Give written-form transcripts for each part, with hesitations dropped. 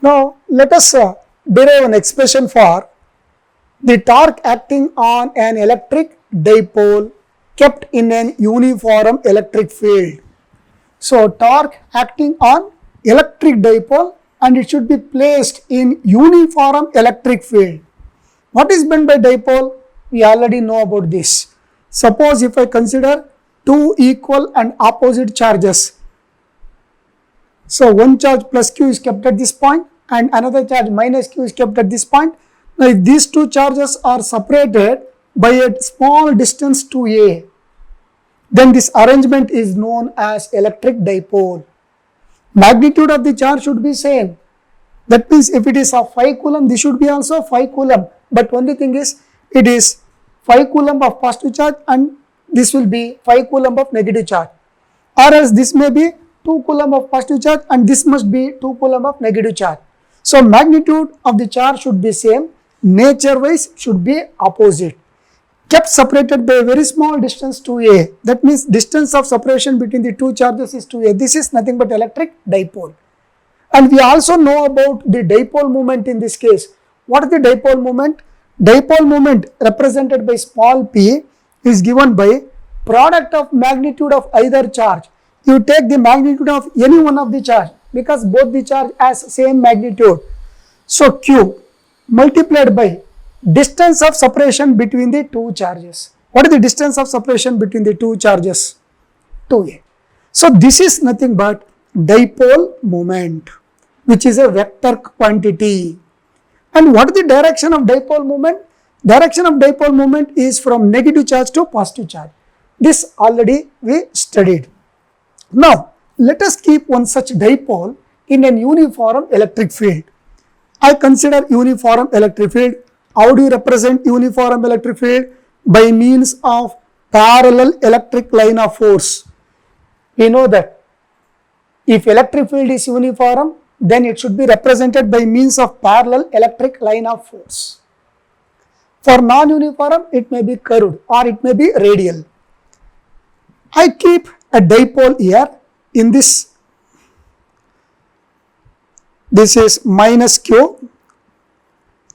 Now let us derive an expression for the torque acting on an electric dipole kept in an uniform electric field. So torque acting on electric dipole and it should be placed in uniform electric field. What is meant by dipole? We already know about this. Suppose if I consider two equal and opposite charges. So one charge plus q is kept at this point and another charge minus q is kept at this point. Now if these two charges are separated by a small distance to a, then this arrangement is known as electric dipole. Magnitude of the charge should be same. That means if it is of 5 coulomb, this should be also 5 coulomb. But only thing is, it is 5 coulomb of positive charge and this will be 5 coulomb of negative charge. Or else this may be 2 coulomb of positive charge and this must be 2 coulomb of negative charge. So magnitude of the charge should be same, nature wise should be opposite. Kept separated by a very small distance to a, that means distance of separation between the two charges is 2a. This is nothing but electric dipole. And we also know about the dipole moment in this case. What is the dipole moment? Dipole moment represented by small p is given by product of magnitude of either charge. You take the magnitude of any one of the charge because both the charge has same magnitude. So q multiplied by distance of separation between the two charges. What is the distance of separation between the two charges? 2a. So this is nothing but dipole moment, which is a vector quantity. And what is the direction of dipole moment? Direction of dipole moment is from negative charge to positive charge. This already we studied. Now let us keep one such dipole in an uniform electric field. I consider uniform electric field. How do you represent uniform electric field? By means of parallel electric line of force. We know that if electric field is uniform, then it should be represented by means of parallel electric line of force. For non-uniform, it may be curved or it may be radial. I keep a dipole here in this. This is minus q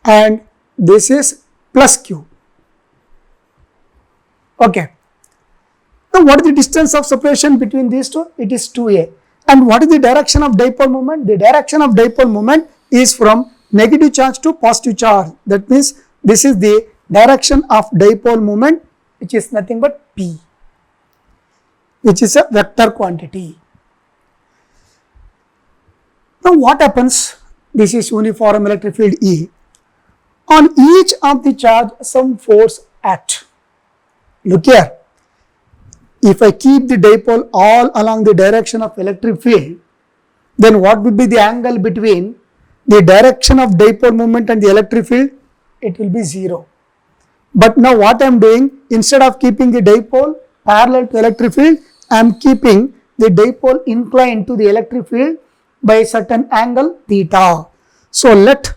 and this is plus q. Okay. Now what is the distance of separation between these two? It is 2a. And what is the direction of dipole moment? The direction of dipole moment is from negative charge to positive charge. That means this is the direction of dipole moment, which is nothing but p, which is a vector quantity. Now what happens? This is uniform electric field E. On each of the charge, some force acts. Look here. If I keep the dipole all along the direction of electric field, then what would be the angle between the direction of dipole moment and the electric field? It will be 0. But now what I am doing, instead of keeping the dipole parallel to electric field, I am keeping the dipole inclined to the electric field by a certain angle theta. So let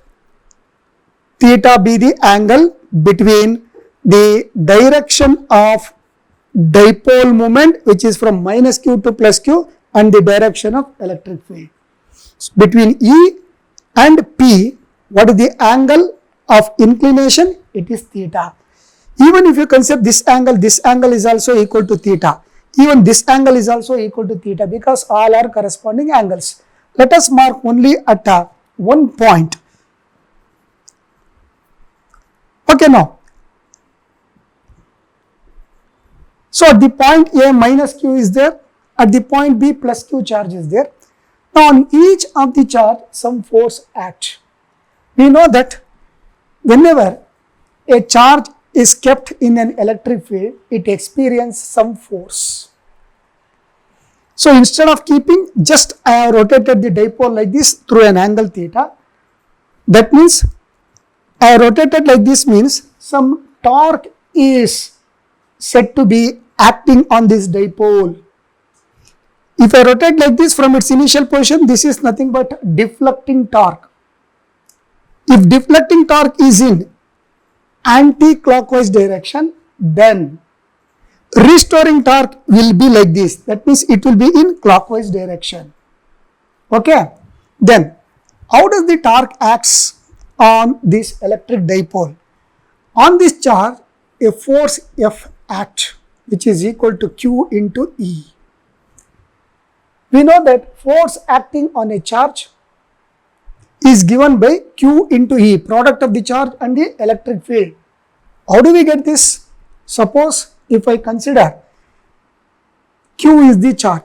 theta be the angle between the direction of dipole moment, which is from minus q to plus q, and the direction of electric field. So between E and P, what is the angle of inclination? It is theta. Even if you consider this angle is also equal to theta. Even this angle is also equal to theta because all are corresponding angles. Let us mark only at one point. Okay, now. So at the point A minus q is there, at the point B plus q charge is there. Now on each of the charge some force acts. We know that whenever a charge is kept in an electric field, it experiences some force. So instead of keeping, just I have rotated the dipole like this through an angle theta. That means I rotated like this means some torque is said to be acting on this dipole. If I rotate like this from its initial position, this is nothing but deflecting torque. If deflecting torque is in anti-clockwise direction, then restoring torque will be like this. That means it will be in clockwise direction. Okay. Then How does the torque acts on this electric dipole? On this charge, a force F acts, which is equal to Q into E. We know that force acting on a charge is given by Q into E, product of the charge and the electric field. How do we get this? Suppose if I consider Q is the charge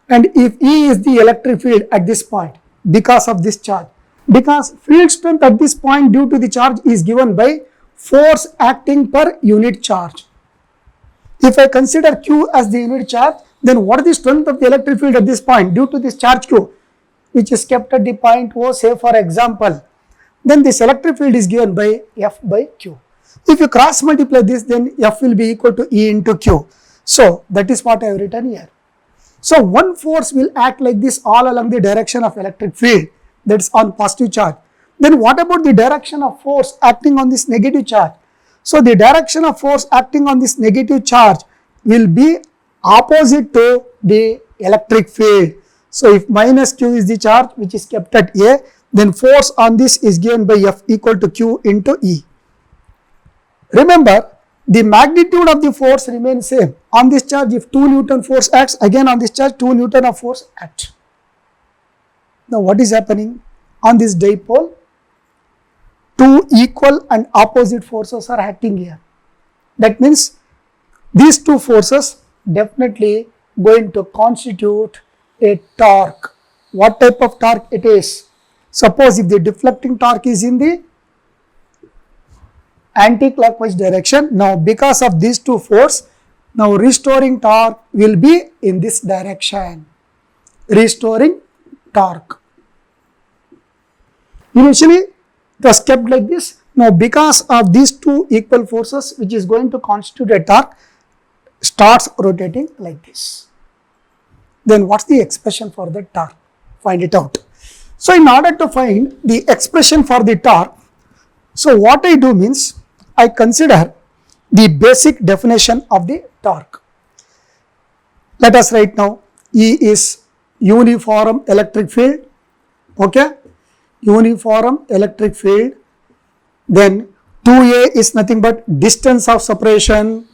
and if E is the electric field at this point because of this charge. Because field strength at this point due to the charge is given by force acting per unit charge. If I consider Q as the unit charge, then what is the strength of the electric field at this point due to this charge Q, which is kept at the point O, say for example, then this electric field is given by F by Q. If you cross multiply this, then F will be equal to E into Q. So that is what I have written here. So one force will act like this all along the direction of electric field, that is on positive charge. Then what about the direction of force acting on this negative charge? So the direction of force acting on this negative charge will be opposite to the electric field. So if minus Q is the charge which is kept at A, then force on this is given by F equal to Q into E. Remember, the magnitude of the force remains same. On this charge, if 2 Newton force acts, again on this charge 2 Newton of force acts. Now what is happening? On this dipole, two equal and opposite forces are acting here. That means these two forces definitely going to constitute a torque. What type of torque it is? Suppose if the deflecting torque is in the anti-clockwise direction, now because of these two forces, now restoring torque will be in this direction. Restoring torque. Initially it was kept like this. Now because of these two equal forces which is going to constitute a torque, starts rotating like this. Then what's the expression for the torque? Find it out. So in order to find the expression for the torque, so what I do means I consider the basic definition of the torque. Let us write now. E is uniform electric field, okay, uniform electric field. Then 2A is nothing but distance of separation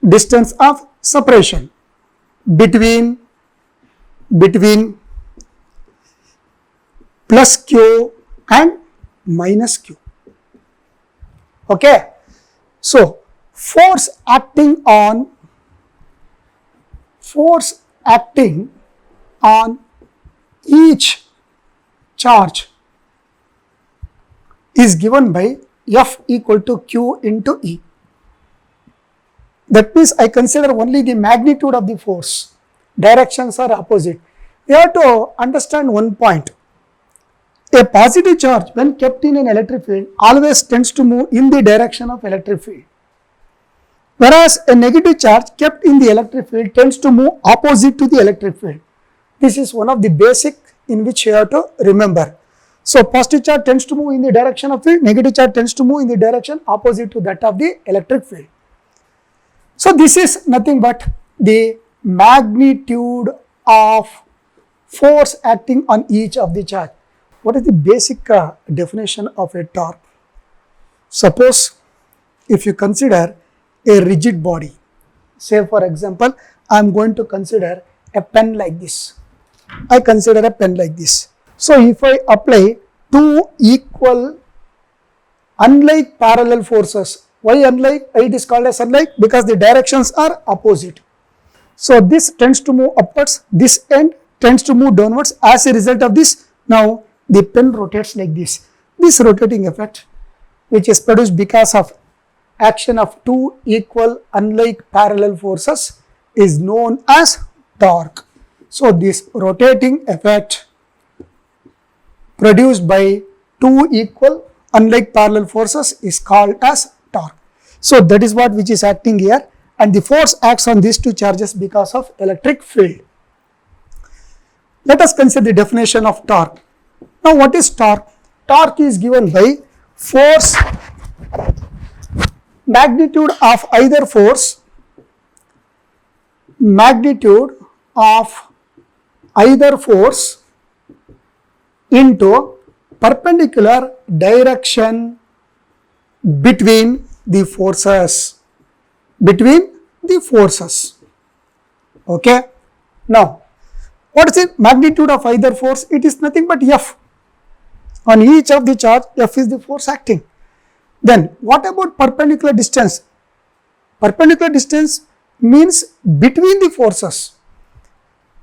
between plus Q and minus Q. Okay, so force acting on each charge is given by F equal to Q into E. That means I consider only the magnitude of the force. Directions are opposite. You have to understand one point. A positive charge when kept in an electric field always tends to move in the direction of electric field. Whereas a negative charge kept in the electric field tends to move opposite to the electric field. This is one of the basic in which you have to remember. So positive charge tends to move in the direction of field, negative charge tends to move in the direction opposite to that of the electric field. So this is nothing but the magnitude of force acting on each of the charge. What is the basic definition of a torque? Suppose if you consider a rigid body, say for example, I am going to consider a pen like this. I consider a pen like this. So if I apply two equal unlike parallel forces, why unlike? It is called as unlike because the directions are opposite. So this tends to move upwards, this end tends to move downwards. As a result of this, now the pen rotates like this. This rotating effect, which is produced because of action of two equal unlike parallel forces, is known as torque. So this rotating effect produced by two equal unlike parallel forces is called as torque. So that is what which is acting here, and the force acts on these two charges because of electric field. Let us consider the definition of torque. Now what is torque? Torque is given by force, magnitude of either force, into perpendicular direction between the forces. Okay. Now, what is the magnitude of either force? It is nothing but F. On each of the charge, F is the force acting. Then, what about perpendicular distance? Perpendicular distance means between the forces.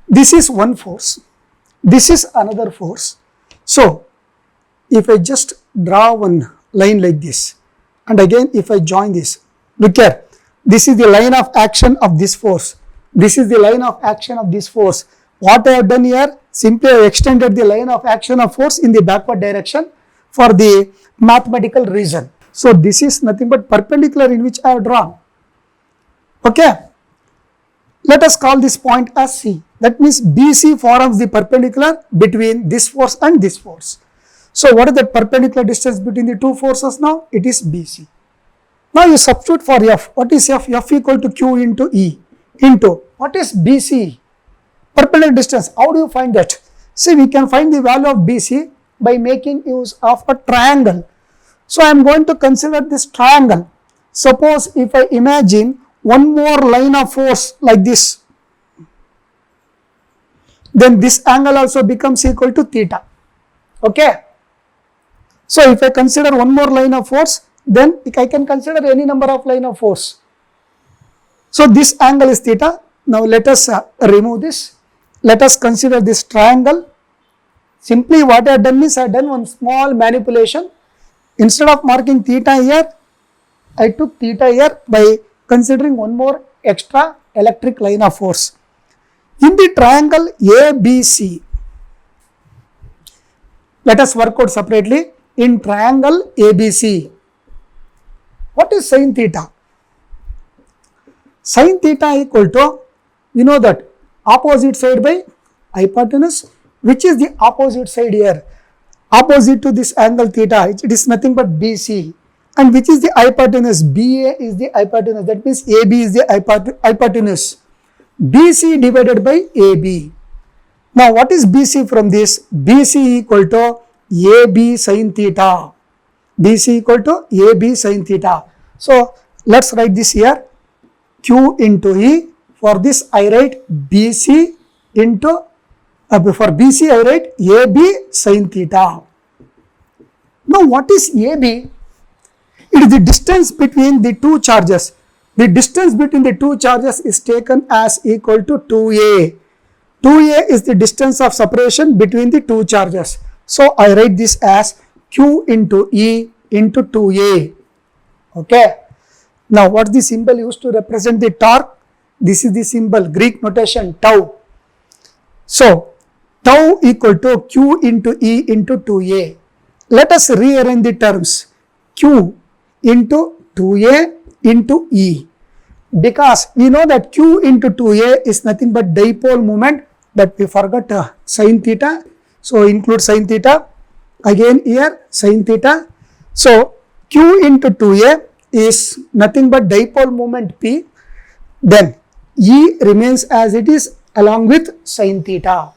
This is one force. This is another force. So, if I just draw one line like this, and again if I join this, look here, this is the line of action of this force. This is the line of action of this force. What I have done here, simply I extended the line of action of force in the backward direction for the mathematical reason. So, this is nothing but perpendicular in which I have drawn. Okay. Let us call this point as C. That means BC forms the perpendicular between this force and this force. So, what is the perpendicular distance between the two forces now? It is BC. Now, you substitute for F. What is F? F equal to Q into E into what is BC? Perpendicular distance. How do you find that? See, we can find the value of BC by making use of a triangle. So, I am going to consider this triangle. Suppose if I imagine one more line of force like this, then this angle also becomes equal to theta. Okay. So, if I consider one more line of force, then I can consider any number of line of force. So, this angle is theta. Now, let us remove this. Let us consider this triangle. Simply what I have done is I have done one small manipulation. Instead of marking theta here, I took theta here by considering one more extra electric line of force. In the triangle ABC, let us work out separately. In triangle ABC, what is sin theta? Sin theta equal to, you know that, opposite side by hypotenuse. Which is the opposite side here? Opposite to this angle theta, it is nothing but BC. And which is the hypotenuse? BA is the hypotenuse. That means AB is the hypotenuse. BC divided by AB. Now, what is BC from this? BC equal to AB sin theta. BC equal to AB sin theta. So, let us write this here. Q into E. For this, I write BC into, for BC, I write AB sin theta. Now, what is AB? It is the distance between the two charges. The distance between the two charges is taken as equal to 2A. 2A is the distance of separation between the two charges. So, I write this as Q into E into 2A. Okay. Now, what is the symbol used to represent the torque? This is the symbol, Greek notation, tau. So, tau equal to Q into E into 2A. Let us rearrange the terms. Q into 2A into E. Because we know that Q into 2A is nothing but dipole moment, but we forgot sin theta. So, include sin theta. Again here sin theta. So, Q into 2A is nothing but dipole moment P. Then E remains as it is along with sin theta.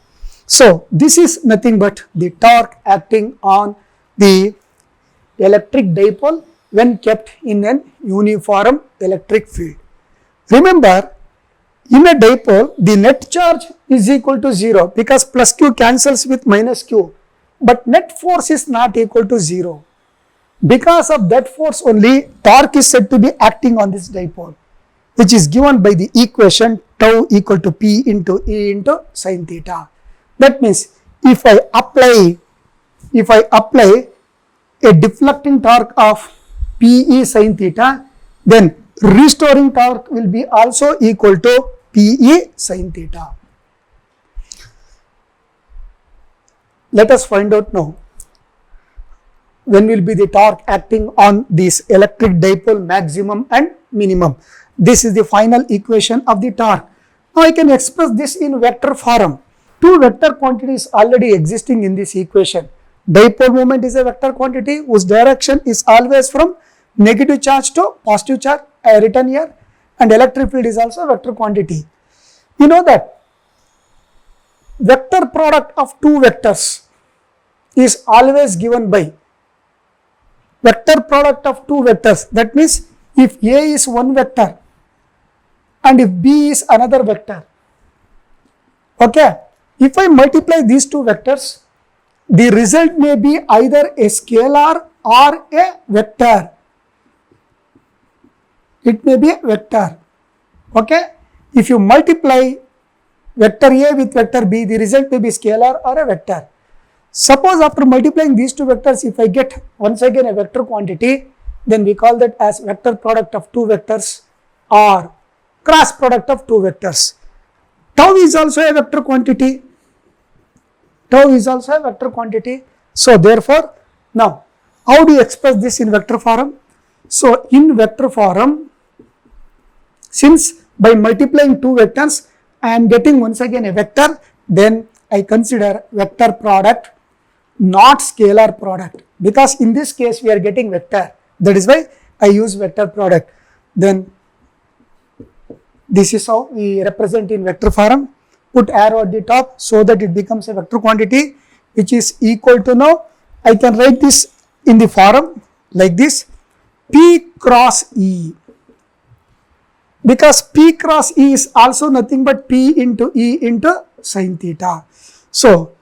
So, this is nothing but the torque acting on the electric dipole when kept in an uniform electric field. Remember, in a dipole, the net charge is equal to 0 because plus Q cancels with minus Q, but net force is not equal to 0. Because of that force only, torque is said to be acting on this dipole, which is given by the equation tau equal to P into E into sin theta. That means, if I apply a deflecting torque of PE sin theta, then restoring torque will be also equal to PE sin theta. Let us find out now when will be the torque acting on this electric dipole maximum and minimum. This is the final equation of the torque. Now, I can express this in vector form. Two vector quantities already existing in this equation. Dipole moment is a vector quantity whose direction is always from negative charge to positive charge, I have written here, and electric field is also a vector quantity. You know that vector product of two vectors is always given by vector product of two vectors. That means if A is one vector and if B is another vector, okay, if I multiply these two vectors, the result may be either a scalar or a vector. It may be a vector. Okay, if you multiply vector A with vector B, the result may be scalar or a vector. Suppose after multiplying these two vectors, if I get once again a vector quantity, then we call that as vector product of two vectors or cross product of two vectors. Tau is also a vector quantity. Tau is also a vector quantity. So therefore, now how do you express this in vector form? So in vector form, since by multiplying two vectors I am getting once again a vector, then I consider vector product, not scalar product, because in this case we are getting vector. That is why I use vector product. Then this is how we represent in vector form. Put arrow at the top so that it becomes a vector quantity which is equal to, now I can write this in the form like this, P cross E, because P cross E is also nothing but P into E into sin theta. So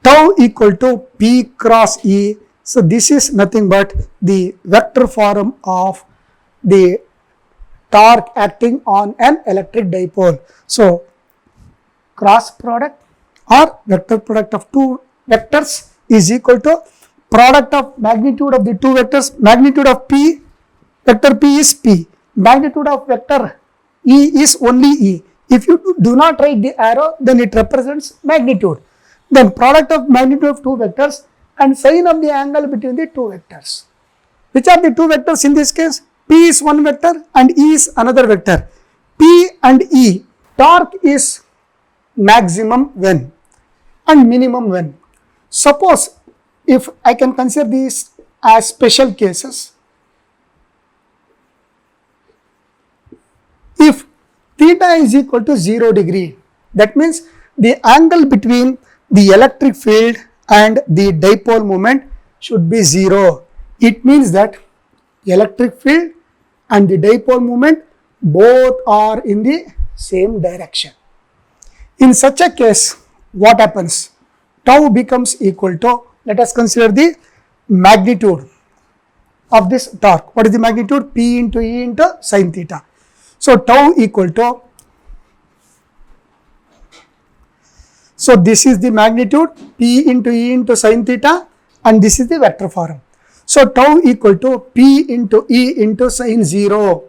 tau equal to P cross E. So this is nothing but the vector form of the torque acting on an electric dipole. So cross product or vector product of two vectors is equal to product of magnitude of the two vectors. Magnitude of P, vector P is P. Magnitude of vector E is only E. If you do not write the arrow, then it represents magnitude. Then product of magnitude of two vectors and sine of the angle between the two vectors. Which are the two vectors in this case? P is one vector and E is another vector. P and E, torque is maximum when and minimum when. Suppose if I can consider these as special cases, if theta is equal to 0 degree, that means the angle between the electric field and the dipole moment should be 0. It means that electric field and the dipole moment both are in the same direction. In such a case, what happens? Tau becomes equal to, let us consider the magnitude of this torque. What is the magnitude? P into E into sin theta. So tau equal to, so this is the magnitude P into E into sin theta and this is the vector form. So tau equal to P into E into sin 0.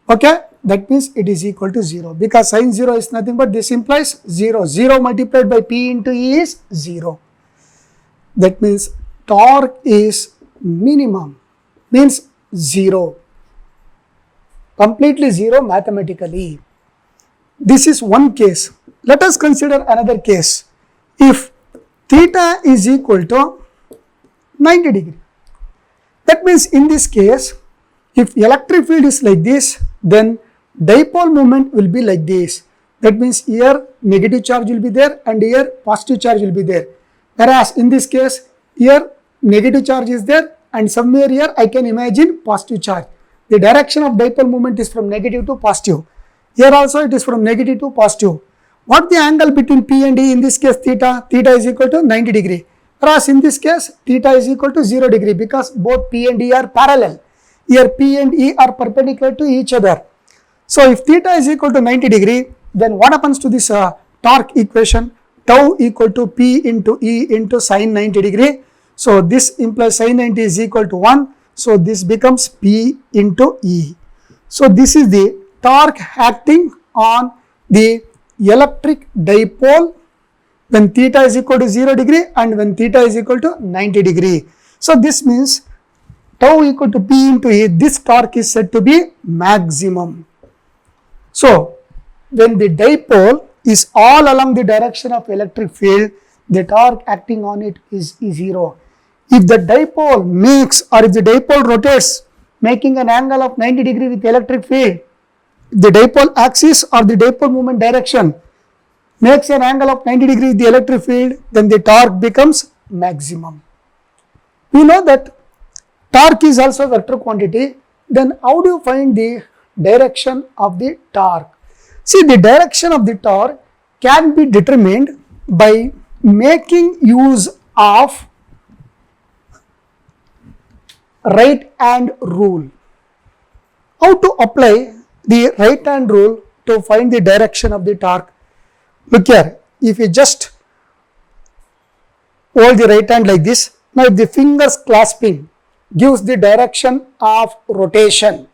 Okay, that means it is equal to 0 because sin 0 is nothing but this implies 0. 0 multiplied by P into E is 0. That means torque is minimum, means 0. Completely 0 mathematically. This is one case. Let us consider another case. If theta is equal to 90 degree. That means in this case, if electric field is like this, then dipole moment will be like this. That means here negative charge will be there and here positive charge will be there. Whereas in this case, here negative charge is there and somewhere here I can imagine positive charge. The direction of dipole moment is from negative to positive. Here also it is from negative to positive. What the angle between P and E? In this case theta, theta is equal to 90 degree. Whereas in this case theta is equal to 0 degree because both P and E are parallel. Here P and E are perpendicular to each other. So if theta is equal to 90 degree, then what happens to this torque equation? Tau equal to P into E into sin 90 degree. So this implies sin 90 is equal to 1. So this becomes P into E. So this is the torque acting on the electric dipole when theta is equal to 0 degree and when theta is equal to 90 degree. So this means tau equal to P into E, this torque is said to be maximum. So when the dipole is all along the direction of electric field, the torque acting on it is 0. If the dipole makes or if the dipole rotates making an angle of 90 degree with electric field, the dipole axis or the dipole moment direction makes an angle of 90 degree with the electric field, then the torque becomes maximum. We know that torque is also vector quantity. Then how do you find the direction of the torque? See, the direction of the torque can be determined by making use of right hand rule. How to apply the right hand rule to find the direction of the torque? Look here, if you just hold the right hand like this, now if the fingers clasping gives the direction of rotation,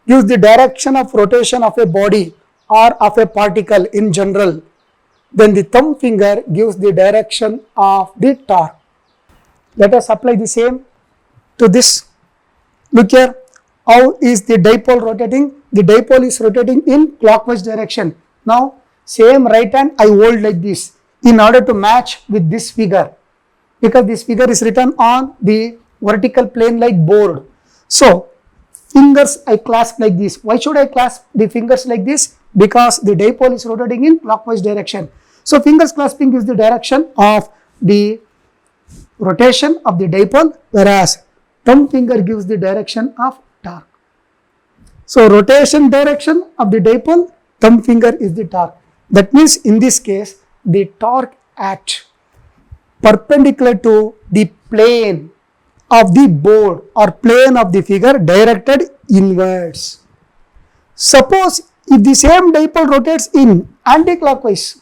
gives the direction of rotation of a body or of a particle in general, then the thumb finger gives the direction of the torque. Let us apply the same to this. Look here, how is the dipole rotating? The dipole is rotating in clockwise direction. Now, same right hand I hold like this in order to match with this figure, because this figure is written on the vertical plane like board. So, fingers I clasp like this. Why should I clasp the fingers like this? Because the dipole is rotating in clockwise direction. So, fingers clasping gives the direction of the rotation of the dipole, whereas thumb finger gives the direction of torque. So, rotation direction of the dipole, thumb finger is the torque. That means in this case, the torque at perpendicular to the plane of the board or plane of the figure directed inwards. Suppose if the same dipole rotates in anti-clockwise,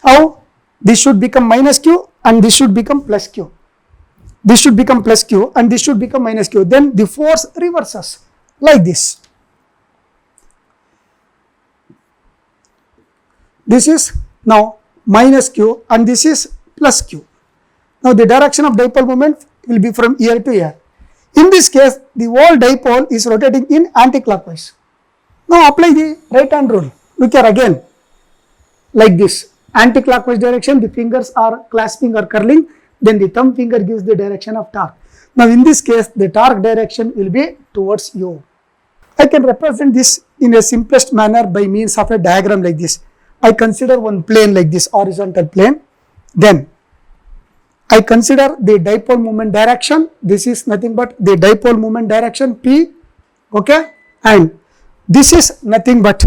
how? This should become minus q and this should become plus q. This should become plus q and this should become minus q. Then the force reverses like this. This is now minus q and this is plus q. Now the direction of dipole moment will be from here to here. In this case, the whole dipole is rotating in anti-clockwise. Now apply the right hand rule. Look here again, like this. Anti-clockwise direction, the fingers are clasping or curling, then the thumb finger gives the direction of torque. Now in this case, the torque direction will be towards you. I can represent this in a simplest manner by means of a diagram like this. I consider one plane like this, horizontal plane. Then I consider the dipole moment direction. This is nothing but the dipole moment direction P, okay, and this is nothing but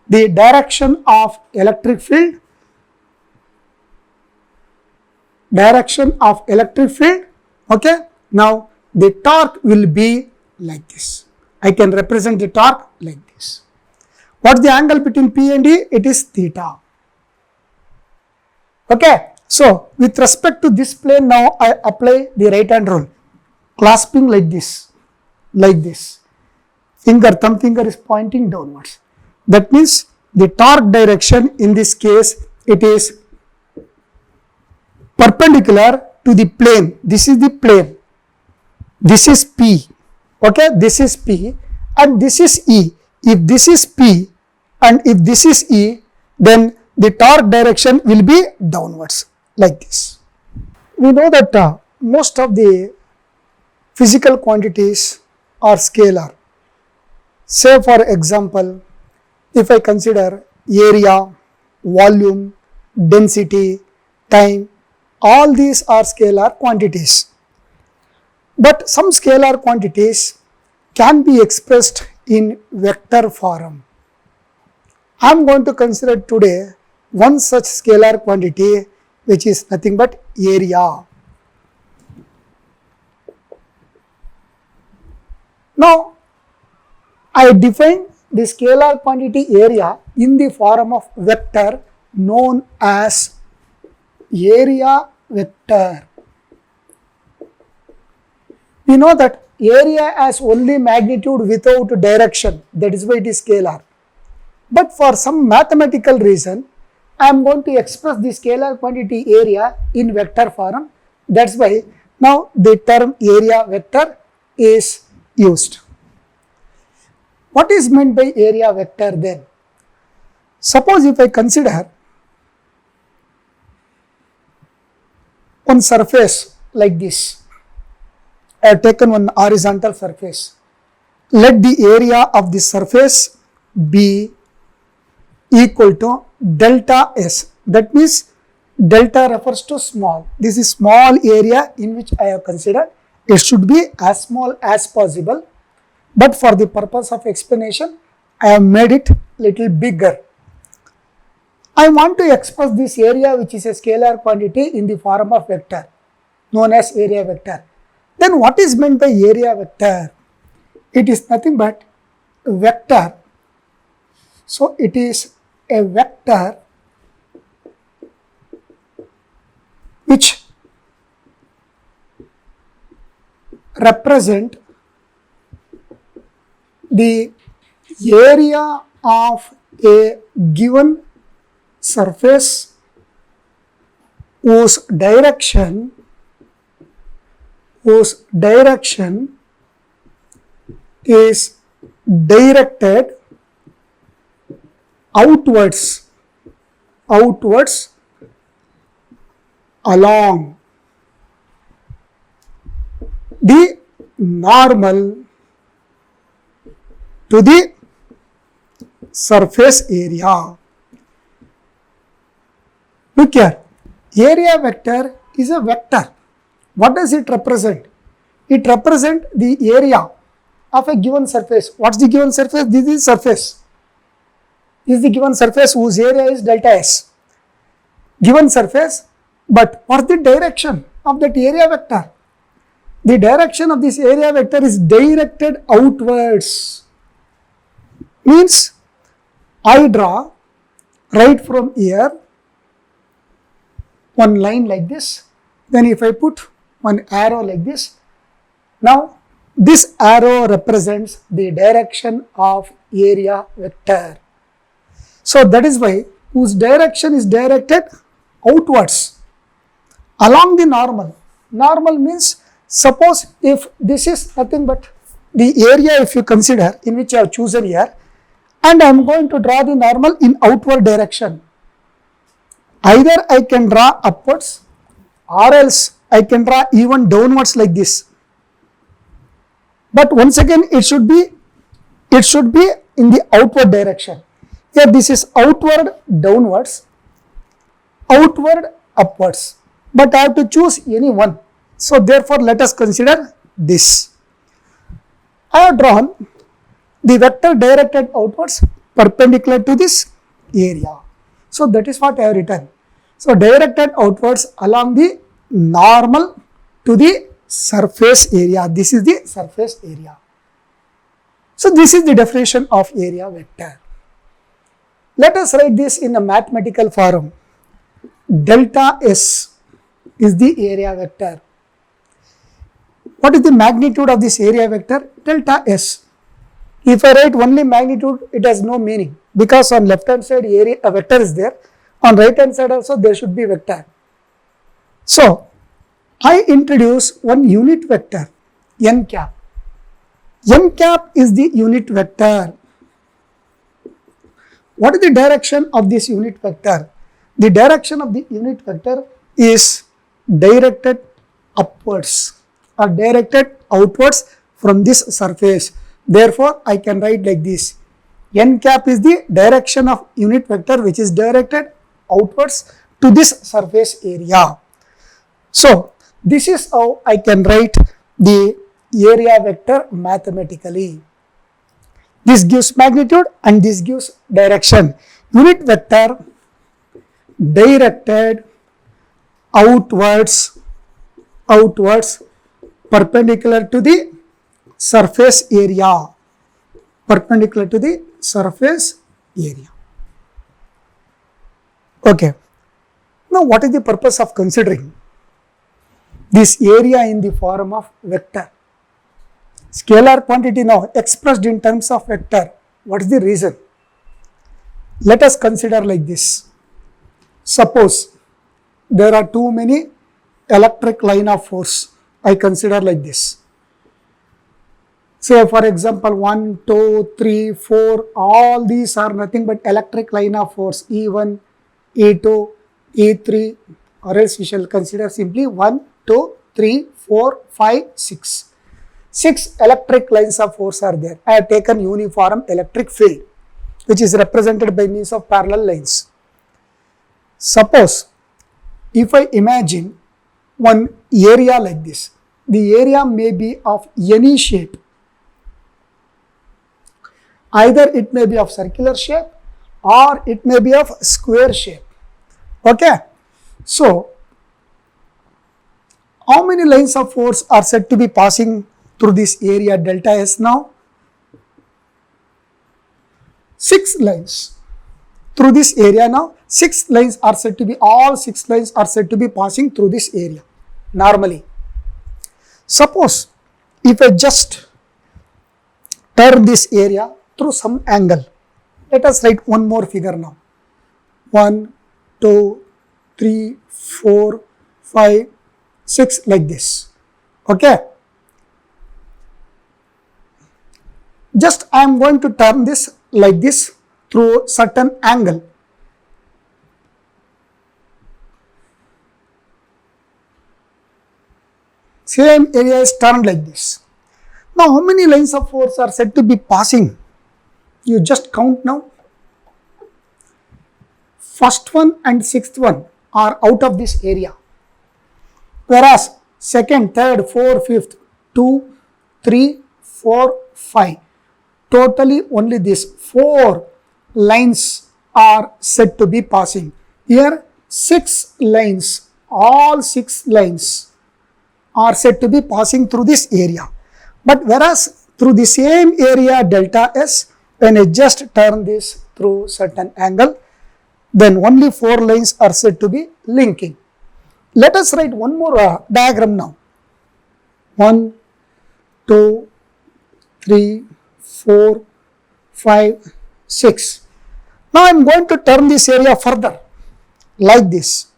the direction of electric field, okay. Now the torque will be like this. I can represent the torque like this. What's the angle between P and E? It is theta. Okay. So, with respect to this plane, now I apply the right hand rule. Clasping like this. Thumb finger is pointing downwards. That means the torque direction in this case, it is perpendicular to the plane. This is the plane. This is P. Okay, this is P and this is E. If this is P and if this is E, then the torque direction will be downwards like this. We know that most of the physical quantities are scalar. Say for example, if I consider area, volume, density, time, all these are scalar quantities. But some scalar quantities can be expressed in vector form. I am going to consider today one such scalar quantity, which is nothing but area. Now, I define the scalar quantity area in the form of vector known as area vector. We know that area has only magnitude without direction, that is why it is scalar. But for some mathematical reason, I am going to express the scalar quantity area in vector form. That's why now the term area vector is used. What is meant by area vector then? Suppose if I consider one surface like this, I have taken one horizontal surface. Let the area of the surface be equal to delta S. That means delta refers to small. This is small area in which I have considered. It should be as small as possible, but for the purpose of explanation, I have made it little bigger. I want to express this area, which is a scalar quantity, in the form of vector known as area vector. Then what is meant by area vector? It is nothing but vector. So it is a vector which represent the area of a given surface whose direction is directed outwards along the normal to the surface area. Look here, area vector is a vector. What does it represent? It represents the area of a given surface. What is the given surface? This is surface. This is the given surface whose area is delta S. Given surface, but what is the direction of that area vector? The direction of this area vector is directed outwards. Means I draw right from here one line like this. Then if I put one arrow like this, now this arrow represents the direction of area vector. So that is why whose direction is directed outwards along the normal. Normal means, suppose if this is nothing but the area, if you consider, in which I have chosen here, and I am going to draw the normal in outward direction. Either I can draw upwards or else I can draw even downwards like this. But once again, it should be in the outward direction. Here this is outward downwards, outward upwards, but I have to choose any one. So therefore, let us consider this. I have drawn the vector directed outwards perpendicular to this area. So that is what I have written. So directed outwards along the normal to the surface area. This is the surface area. So this is the definition of area vector. Let us write this in a mathematical form. Delta S is the area vector. What is the magnitude of this area vector? Delta S. If I write only magnitude, it has no meaning, because on left hand side area a vector is there, on right hand side also there should be vector. So I introduce one unit vector, n cap. N cap is the unit vector. What is the direction of this unit vector? The direction of the unit vector is directed upwards or directed outwards from this surface. Therefore, I can write like this. N cap is the direction of unit vector which is directed outwards to this surface area. So this is how I can write the area vector mathematically. This gives magnitude and this gives direction. Unit vector directed outwards perpendicular to the surface area. Perpendicular to the surface area. Okay. Now what is the purpose of considering this area in the form of vector? Scalar quantity now expressed in terms of vector. What is the reason? Let us consider like this. Suppose there are too many electric line of force. I consider like this. Say for example 1, 2, 3, 4, all these are nothing but electric line of force, E1, E2, E3, or else we shall consider simply 1, 2, 3, 4, 5, 6. 6 electric lines of force are there. I have taken uniform electric field which is represented by means of parallel lines. Suppose if I imagine one area like this, the area may be of any shape. Either it may be of circular shape or it may be of square shape. Okay. So, how many lines of force are said to be passing through this area delta S now? 6 lines. Through this area now, 6 lines are said to be, all 6 lines are said to be passing through this area normally. Suppose if I just turn this area through some angle, let us write one more figure now. 1, 2, 3, 4, 5, 6 like this. Okay. Just I am going to turn this like this through certain angle. Same area is turned like this. Now, how many lines of force are said to be passing? You just count now. First one and sixth one are out of this area. Whereas second, third, fourth, fifth, 2, 3, 4, 5. Totally only these 4 lines are said to be passing. Here 6 lines, all 6 lines are said to be passing through this area. But whereas through the same area delta S, when I just turn this through certain angle, then only 4 lines are said to be linking. Let us write one more diagram now. 1, 2, 3, 4, 5, 6. Now I am going to turn this area further like this.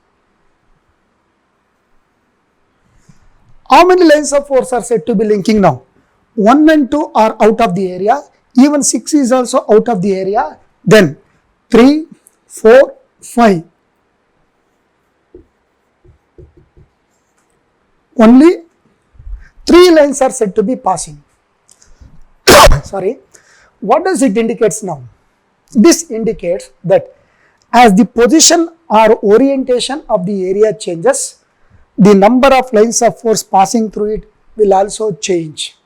How many lines of force are said to be linking now? 1 and 2 are out of the area. Even 6 is also out of the area. Then 3, 4, 5. Only 3 lines are said to be passing. Sorry. What does it indicates now? This indicates that as the position or orientation of the area changes, the number of lines of force passing through it will also change.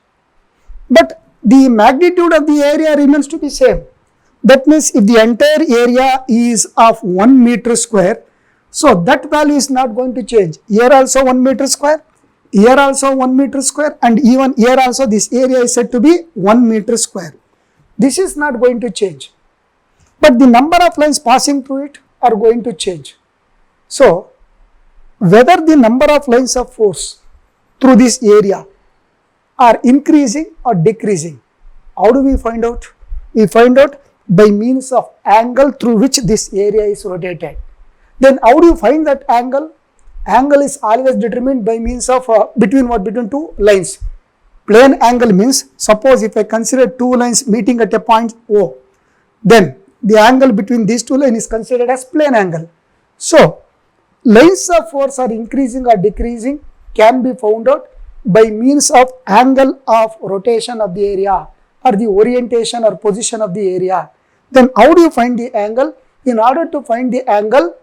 But the magnitude of the area remains to be same. That means if the entire area is of 1 meter square, so that value is not going to change. Here also 1 meter square, here also 1 meter square, and even here also this area is said to be 1 meter square. This is not going to change. But the number of lines passing through it are going to change. So, whether the number of lines of force through this area are increasing or decreasing, how do we find out? We find out by means of angle through which this area is rotated. Then how do you find that angle? Angle is always determined by means of between 2 lines. Plane angle means, suppose if I consider 2 lines meeting at a point O, then the angle between these 2 lines is considered as plane angle. So, lines of force are increasing or decreasing can be found out by means of angle of rotation of the area or the orientation or position of the area. Then how do you find the angle? In order to find the angle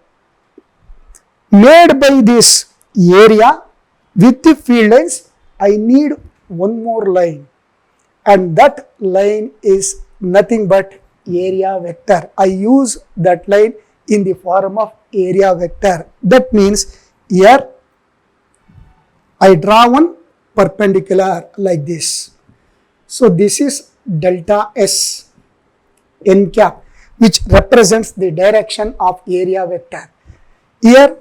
made by this area with the field lines, I need one more line, and that line is nothing but area vector. I use that line in the form of area vector. That means here I draw one perpendicular like this. So this is delta S n cap, which represents the direction of area vector. Here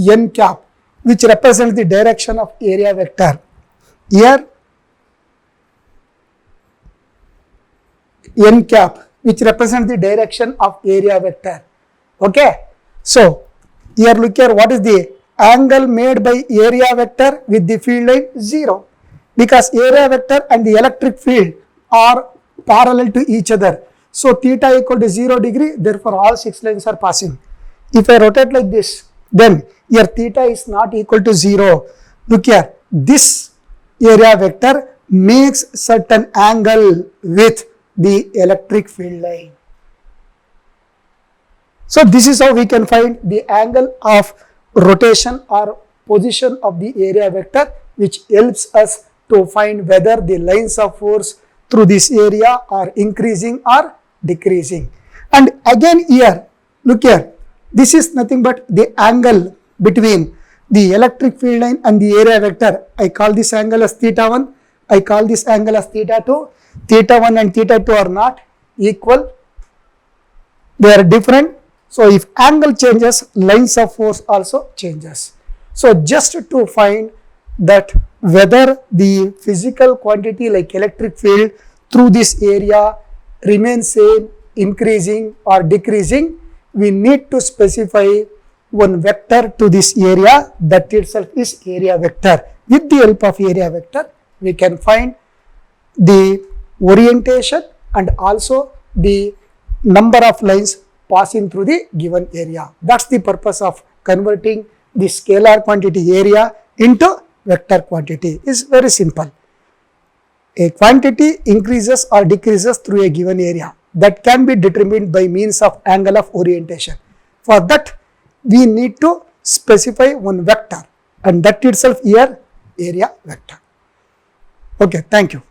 n cap, which represents the direction of area vector. Here n cap, which represents the direction of area vector. Okay. So here look here, what is the angle made by area vector with the field line? 0, because area vector and the electric field are parallel to each other. So theta equal to 0 degree, therefore all 6 lines are passing. If I rotate like this, then here theta is not equal to 0. Look here, this area vector makes certain angle with the electric field line. So this is how we can find the angle of rotation or position of the area vector, which helps us to find whether the lines of force through this area are increasing or decreasing. And again here, look here, this is nothing but the angle between the electric field line and the area vector. I call this angle as theta 1, I call this angle as theta 2. Theta 1 and theta 2 are not equal, they are different. So if angle changes, lines of force also changes. So just to find that whether the physical quantity like electric field through this area remains same, increasing or decreasing, we need to specify one vector to this area, that itself is area vector. With the help of area vector, we can find the orientation and also the number of lines passing through the given area. That's the purpose of converting the scalar quantity area into vector quantity. Is very simple. A quantity increases or decreases through a given area, that can be determined by means of angle of orientation. For that, we need to specify one vector, and that itself here area vector. Okay, thank you.